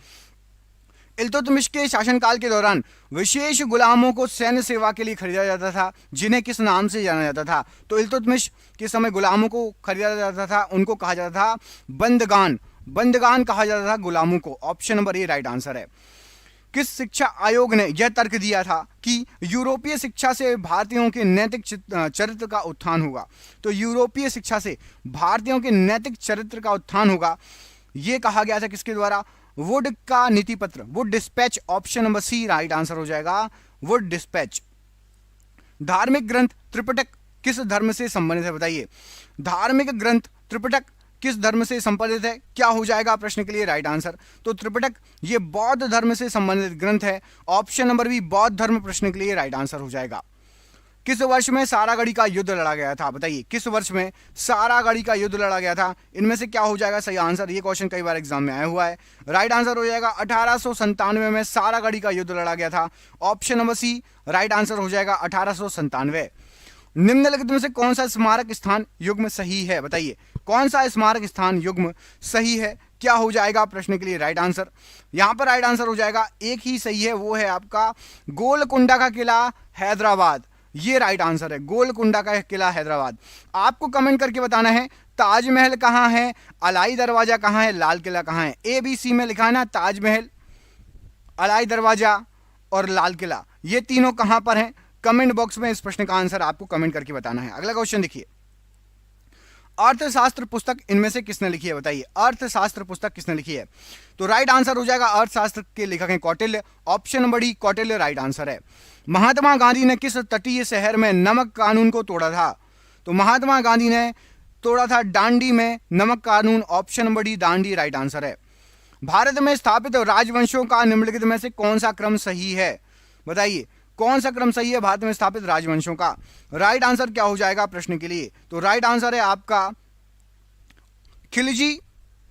Speaker 1: इल्तुतमिश के शासनकाल के दौरान विशेष गुलामों को सैन्य सेवा के लिए खरीदा जाता था, जिन्हें किस नाम से जाना जाता था? तो इल्तुतमिश के समय गुलामों को खरीदा जाता था, उनको कहा जाता था बंदगान। बंदगान कहा जाता था गुलामों को। ऑप्शन नंबर ए राइट आंसर है। किस शिक्षा आयोग ने यह तर्क दिया था कि यूरोपीय शिक्षा से भारतीयों के नैतिक चरित्र का उत्थान होगा? तो यूरोपीय शिक्षा से भारतीयों के नैतिक चरित्र का उत्थान होगा, यह कहा गया था किसके द्वारा? वुड का नीति पत्र, Wood dispatch. Option number C right answer हो जाएगा, वुड डिस्पैच। धार्मिक ग्रंथ त्रिपिटक किस धर्म से संबंधित है? बताइए, धार्मिक ग्रंथ त्रिपिटक किस धर्म से संबंधित है? क्या हो जाएगा प्रश्न के लिए राइट आंसर? तो त्रिपिटक ये बौद्ध धर्म से संबंधित ग्रंथ है। ऑप्शन नंबर बी बौद्ध धर्म प्रश्न के लिए राइट आंसर हो जाएगा। किस वर्ष में सारागढ़ी का युद्ध लड़ा गया था? बताइए, किस वर्ष में सारागढ़ी का युद्ध लड़ा गया था? इनमें से क्या हो जाएगा सही आंसर? ये क्वेश्चन कई बार एग्जाम में आया हुआ है। राइट आंसर हो जाएगा 1897 में सारागढ़ी का युद्ध लड़ा गया था। Option number C right answer हो जाएगा 1897। निम्नलिखित में से कौन सा स्मारक स्थान युग्म सही है? बताइए, कौन सा स्मारक स्थान युग्म सही है? क्या हो जाएगा प्रश्न के लिए राइट आंसर? यहां पर राइट आंसर हो जाएगा एक ही सही है, वो है आपका गोलकुंडा का किला हैदराबाद। ये राइट आंसर है, गोलकुंडा का किला हैदराबाद। आपको कमेंट करके बताना है ताजमहल कहां है, अलाई दरवाजा कहां है, लाल किला कहां है। ABC में लिखा है ना, ताजमहल, अलाई दरवाजा और लाल किला, ये तीनों कहां पर हैं? कमेंट बॉक्स में इस प्रश्न का आंसर आपको कमेंट करके बताना है। अगला क्वेश्चन देखिए, अर्थशास्त्र पुस्तक इनमें से किसने लिखी है? बताइए, अर्थशास्त्र पुस्तक किसने लिखी है? तो राइट आंसर हो जाएगा अर्थशास्त्र के लेखक हैं Kautilya. Option number D Kautilya right answer है। महात्मा गांधी ने किस तटीय शहर में नमक कानून को तोड़ा था? तो महात्मा गांधी ने तोड़ा था दांडी में नमक कानून। Option number D Dandi right answer है। भारत में स्थापित राजवंशों का निम्नलिखित में से कौन सा क्रम सही है? बताइए, कौन सा क्रम सही है भारत में स्थापित राजवंशों का? राइट आंसर क्या हो जाएगा प्रश्न के लिए? तो राइट आंसर है आपका खिलजी,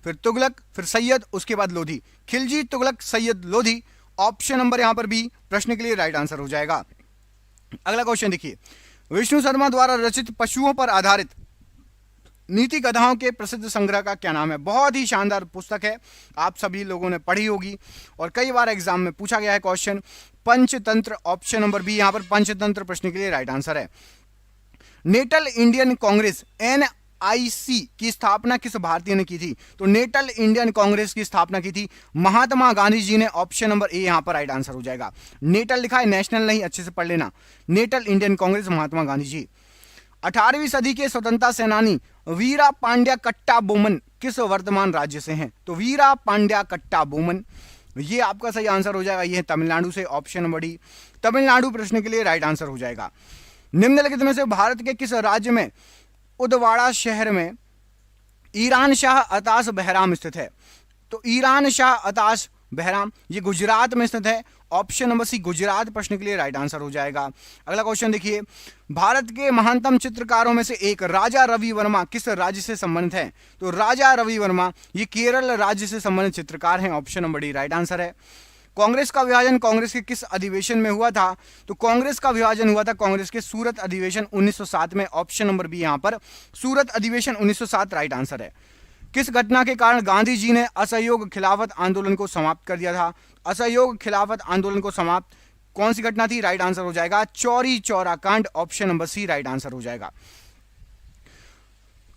Speaker 1: फिर तुगलक, फिर सैयद, उसके बाद लोधी। खिलजी, तुगलक, सैयद, लोधी। ऑप्शन नंबर यहां पर बी प्रश्न के लिए राइट आंसर हो जाएगा। अगला क्वेश्चन देखिए, विष्णु शर्मा द्वारा रचित पशुओं पर आधारित नीति कथाओं के प्रसिद्ध संग्रह का क्या नाम है? बहुत ही शानदार पुस्तक है, आप सभी लोगों ने पढ़ी होगी और कई बार एग्जाम में पूछा गया है question. Panchatantra. Option number B यहां पर पंचतंत्र प्रश्न के लिए राइट आंसर है। नेटल इंडियन कांग्रेस NIC की स्थापना किस भारतीय ने की थी? तो नेटल इंडियन कांग्रेस की स्थापना की थी महात्मा गांधी जी ने। ऑप्शन नंबर ए यहां पर राइट आंसर हो जाएगा। नेटल लिखा है, नेशनल नहीं, अच्छे से पढ़ लेना। Natal Indian Congress, Mahatma Gandhi ji. 18वीं सदी के स्वतंत्रता सेनानी वीरा पांड्या कट्टाबोमन किस वर्तमान राज्य से हैं? तो वीरा पांड्या कट्टाबोमन, ये आपका सही आंसर हो जाएगा। ये है तमिलनाडु से। ऑप्शन नंबर डी तमिलनाडु प्रश्न के लिए राइट आंसर हो जाएगा। निम्नलिखित में से भारत के किस राज्य में उदवाड़ा शहर में ईरान शाह अताश बहराम स्थित है? तो ईरान शाह अताश बहराम ये गुजरात में स्थित है। ऑप्शन नंबर सी गुजरात प्रश्न के लिए राइट आंसर हो जाएगा। अगला क्वेश्चन देखिए, भारत के महानतम चित्रकारों में से एक राजा रवि वर्मा किस राज्य से संबंधित है? तो राजा रवि वर्मा ये केरल राज्य से संबंधित चित्रकार हैं। Option number D right answer है। कांग्रेस का विभाजन कांग्रेस के किस अधिवेशन में हुआ था? तो कांग्रेस का विभाजन हुआ था कांग्रेस के सूरत अधिवेशन 1907 में। ऑप्शन नंबर बी यहां पर सूरत अधिवेशन 1907 राइट आंसर है। किस घटना के कारण गांधी जी ने असहयोग खिलाफत आंदोलन को समाप्त कर दिया था? असहयोग खिलाफत आंदोलन को समाप्त कौन सी घटना थी? राइट आंसर हो जाएगा चौरी चौरा कांड। Option number C right answer हो जाएगा।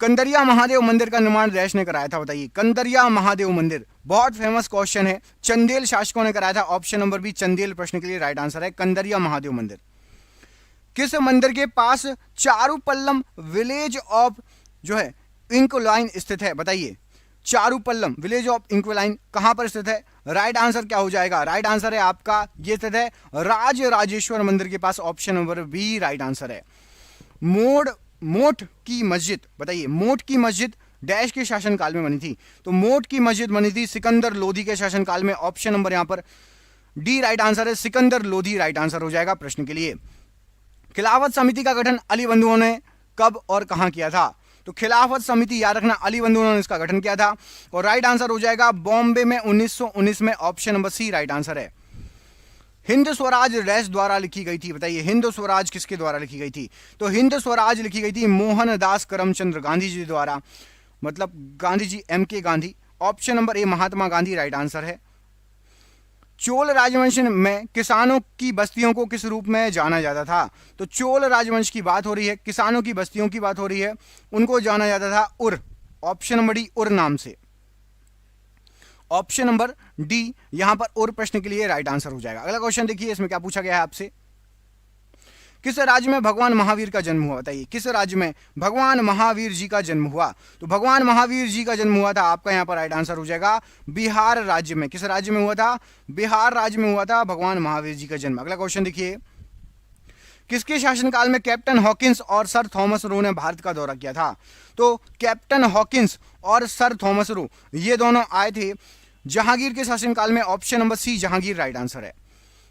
Speaker 1: कंदरिया महादेव मंदिर का निर्माण डैश ने कराया था? बताइए। कंदरिया महादेव मंदिर बहुत फेमस क्वेश्चन है, चंदेल शासकों ने कराया था। ऑप्शन नंबर बी चंदेल प्रश्न के लिए राइट आंसर है कंदरिया महादेव मंदिर। किस मंदिर के पास चारूपल्लम विलेज ऑफ जो है इंक्लाइन स्थित है? बताइए। चारूपल्लम विलेज ऑफ इंक्लाइन कहां पर स्थित है? राइट आंसर क्या हो जाएगा? राइट आंसर है आपका ये स्थित है राज राजेश्वर मंदिर के पास। Option number B right answer है। मोट की मस्जिद बताइए। मोट की मस्जिद डैश के शासनकाल में बनी थी? तो मोट की मस्जिद बनी थी सिकंदर लोधी के शासनकाल में। ऑप्शन नंबर यहां पर डी राइट आंसर है सिकंदर लोधी राइट आंसर हो जाएगा प्रश्न के लिए। खिलाफत समिति का गठन अली बंधुओं ने कब और कहां किया था? तो खिलाफत समिति याद रखना अली बंधुओं ने इसका गठन किया था और राइट आंसर हो जाएगा बॉम्बे में 1919 में। Option number C right answer है। हिंद स्वराज डैश द्वारा लिखी गई थी? बताइए। हिंद स्वराज किसके द्वारा लिखी गई थी? तो हिंद स्वराज लिखी गई थी मोहनदास करमचंद गांधी जी द्वारा, मतलब Gandhi ji MK Gandhi. Option number ए महात्मा गांधी राइट आंसर है। चोल राजवंश में किसानों की बस्तियों को किस रूप में जाना जाता था? तो चोल राजवंश की बात हो रही है, किसानों की बस्तियों की बात हो रही है, उनको जाना जाता था उर। ऑप्शन नंबर डी उर नाम से। ऑप्शन नंबर डी यहां पर उर प्रश्न के लिए राइट आंसर हो जाएगा। अगला क्वेश्चन देखिए, इसमें क्या पूछा गया है आपसे। किस राज्य में भगवान महावीर का जन्म हुआ? बताइए। किस राज्य में भगवान महावीर जी का जन्म हुआ? तो भगवान महावीर जी का जन्म हुआ था आपका यहां पर राइट आंसर हो जाएगा बिहार राज्य में। किस राज्य में हुआ था? बिहार राज्य में हुआ था भगवान महावीर जी का जन्म। अगला क्वेश्चन देखिए। किसके शासनकाल में कैप्टन हॉकिंस और सर थॉमस रो ने भारत का दौरा किया था? तो कैप्टन हॉकिंस और सर थॉमस रो ये दोनों आए थे जहांगीर के शासनकाल में। Option number C Jahangir right answer है।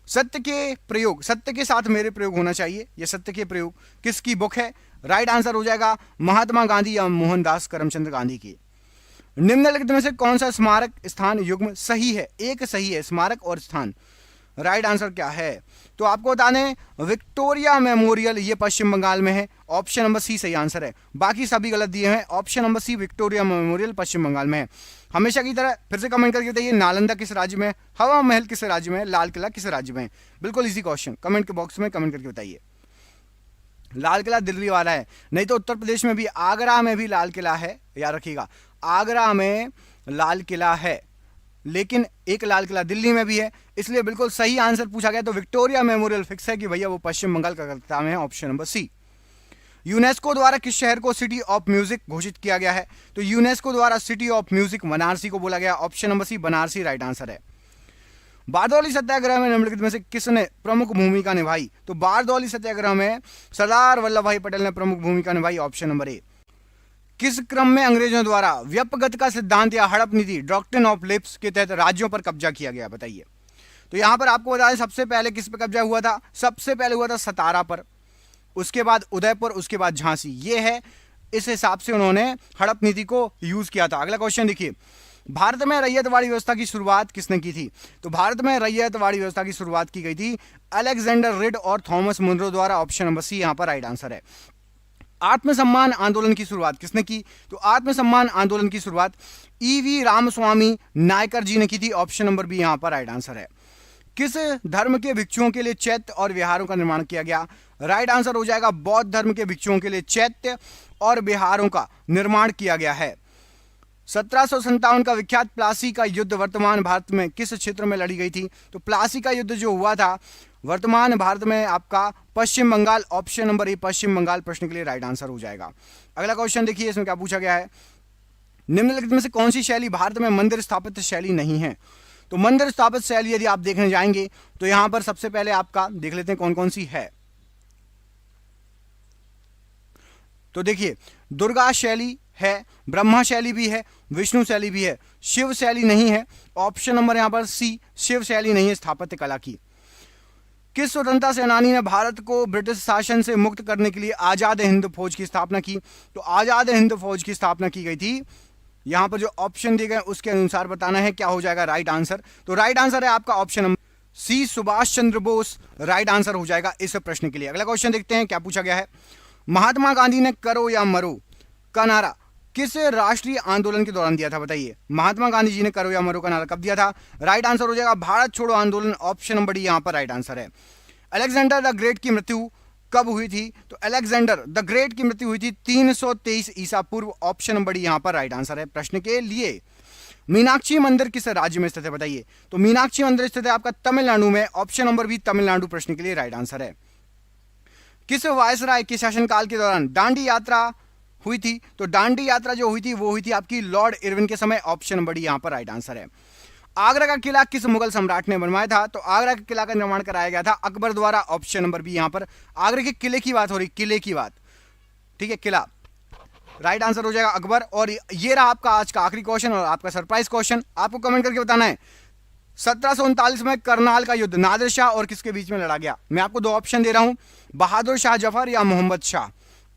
Speaker 1: सत्य के प्रयोग, सत्य के साथ मेरे प्रयोग होना चाहिए, यह सत्य के प्रयोग किसकी बुक है? राइट आंसर हो जाएगा महात्मा गांधी या मोहनदास करमचंद गांधी की। निम्नलिखित में से कौन सा स्मारक स्थान युग्म सही है? एक सही है स्मारक और स्थान। राइट आंसर क्या है? तो आपको बता दें विक्टोरिया मेमोरियल ये पश्चिम बंगाल में है। ऑप्शन नंबर सी सही आंसर है, बाकी सभी गलत दिए हैं। Option number C Victoria Memorial Paschim Bangal में है। हमेशा की तरह फिर से कमेंट करके बताइए नालंदा किस राज्य में, हवा महल किस राज्य में, लाल किला किस राज्य में। बिल्कुल इजी क्वेश्चन, कमेंट के बॉक्स में कमेंट करके बताइए। लाल किला दिल्ली वाला है, नहीं तो उत्तर प्रदेश में भी आगरा में भी लाल किला है, याद रखिएगा आगरा में लाल किला है, लेकिन एक लाल किला दिल्ली में भी है, इसलिए बिल्कुल सही आंसर पूछा गया। तो विक्टोरिया मेमोरियल फिक्स है कि भैया वो पश्चिम बंगाल का कलकत्ता में है। ऑप्शन नंबर सी। यूनेस्को द्वारा किस शहर को सिटी ऑफ म्यूजिक घोषित किया गया है? तो यूनेस्को द्वारा सिटी ऑफ म्यूजिक बनारसी को बोला गया। Option number C Banarasi right answer है। बारदौली सत्याग्रह में निम्नलिखित में से किसने प्रमुख भूमिका निभाई? तो बारदौली सत्याग्रह में सरदार वल्लभ भाई पटेल ने प्रमुख भूमिका निभाई। ऑप्शन नंबर ए। किस क्रम में अंग्रेजों द्वारा व्यपगत का सिद्धांत या हड़प नीति डॉक्ट्रिन ऑफ लिप्स के तहत राज्यों पर कब्जा किया गया? बताइए। तो यहां पर आपको बता दें सबसे पहले किस पर कब्जा हुआ था? सबसे पहले हुआ था सतारा पर, उसके बाद उदयपुर, उसके बाद झांसी। ये है, इस हिसाब से उन्होंने हड़प नीति को यूज किया था। अगला क्वेश्चन देखिए, भारत में रैयतवाड़ी व्यवस्था की शुरुआत किसने की थी? तो भारत में रैयतवाड़ी व्यवस्था की शुरुआत की गई थी अलेक्जेंडर रिड और थॉमस मुनरो द्वारा। ऑप्शन नंबर सी यहां पर राइट आंसर है। आत्मसम्मान आंदोलन की शुरुआत किसने की? तो आत्मसम्मान आंदोलन की शुरुआत ईवी रामस्वामी नायकर जी ने की थी। ऑप्शन नंबर बी यहां पर राइट आंसर है। किस धर्म के भिक्षुओं के लिए चैत्य और विहारों का निर्माण किया गया? राइट आंसर हो जाएगा बौद्ध धर्म के भिक्षुओं के लिए चैत्य और विहारों का निर्माण किया गया है। 1757 का विख्यात प्लासी का युद्ध वर्तमान भारत में किस क्षेत्र में लड़ी गई थी? तो प्लासी का युद्ध जो हुआ था वर्तमान भारत में आपका पश्चिम बंगाल। ऑप्शन नंबर ए पश्चिम बंगाल प्रश्न के लिए राइट आंसर हो जाएगा। अगला क्वेश्चन देखिए, इसमें क्या पूछा गया है। निम्नलिखित में से कौन सी शैली भारत में मंदिर स्थापित शैली नहीं है? तो मंदिर स्थापित शैली यदि आप देखने जाएंगे तो यहां पर सबसे पहले आपका देख लेते हैं कौन कौन सी है। तो देखिए दुर्गा शैली है, ब्रह्मा शैली भी है, विष्णु शैली भी है, शिव शैली नहीं है। ऑप्शन नंबर यहां पर सी शिव शैली नहीं है स्थापत्य कला की। किस स्वतंत्रता सेनानी ने भारत को ब्रिटिश शासन से मुक्त करने के लिए आजाद हिंद फौज की स्थापना की? तो आजाद हिंद फौज की स्थापना की गई थी यहां पर जो ऑप्शन दिए गए उसके अनुसार बताना है क्या हो जाएगा राइट आंसर। तो राइट आंसर है आपका ऑप्शन नंबर सी, सुभाष चंद्र बोस राइट आंसर हो जाएगा इस प्रश्न के लिए। अगला क्वेश्चन देखते हैं क्या पूछा गया है। महात्मा गांधी ने करो या मरो का नारा किस राष्ट्रीय आंदोलन के दौरान दिया था, बताइए। महात्मा गांधी जी ने करो या मरो का नारा कब दिया था? राइट आंसर हो जाएगा भारत छोड़ो आंदोलन, ऑप्शन नंबर डी यहां पर राइट आंसर है। अलेक्जेंडर द ग्रेट की मृत्यु कब हुई थी? तो अलेक्जेंडर द ग्रेट की मृत्यु हुई थी 323 ईसा पूर्व, ऑप्शन नंबर डी यहां पर राइट आंसर है प्रश्न के लिए। मीनाक्षी मंदिर किस राज्य में स्थित है, बताइए। तो मीनाक्षी मंदिर स्थित है आपका तमिलनाडु में, ऑप्शन नंबर बी तमिलनाडु प्रश्न के लिए राइट आंसर है। किस वायसराय के शासनकाल के दौरान दांडी यात्रा हुई थी? तो दांडी यात्रा जो हुई थी वो हुई थी आपकी लॉर्ड इरविन के समय, ऑप्शन नंबर डी यहां पर राइट आंसर है। आगरा का किला किस मुगल सम्राट ने बनवाया था? तो आगरा के किला का निर्माण कराया गया था अकबर द्वारा, ऑप्शन नंबर बी यहां पर आगरा के किले की बात हो रही, किले की बात, ठीक है, किला राइट आंसर हो जाएगा अकबर। और ये रहा आपका आज का आखिरी क्वेश्चन और आपका सरप्राइज क्वेश्चन। आपको कमेंट करके बताना है 1739 में करनाल का युद्ध नादिर शाह और किसके बीच में लड़ा गया? मैं आपको दो ऑप्शन दे रहा हूं, बहादुर शाह जफर या मोहम्मद शाह।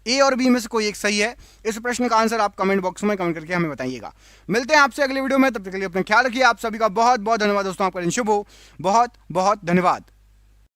Speaker 1: ए और बी में से कोई एक सही है। इस प्रश्न का आंसर आप कमेंट बॉक्स में कमेंट करके हमें बताइएगा। मिलते हैं आपसे अगले वीडियो में, तब तक के लिए अपना ख्याल रखिए। आप सभी का बहुत बहुत धन्यवाद दोस्तों, आपका दिन शुभ हो। बहुत बहुत धन्यवाद।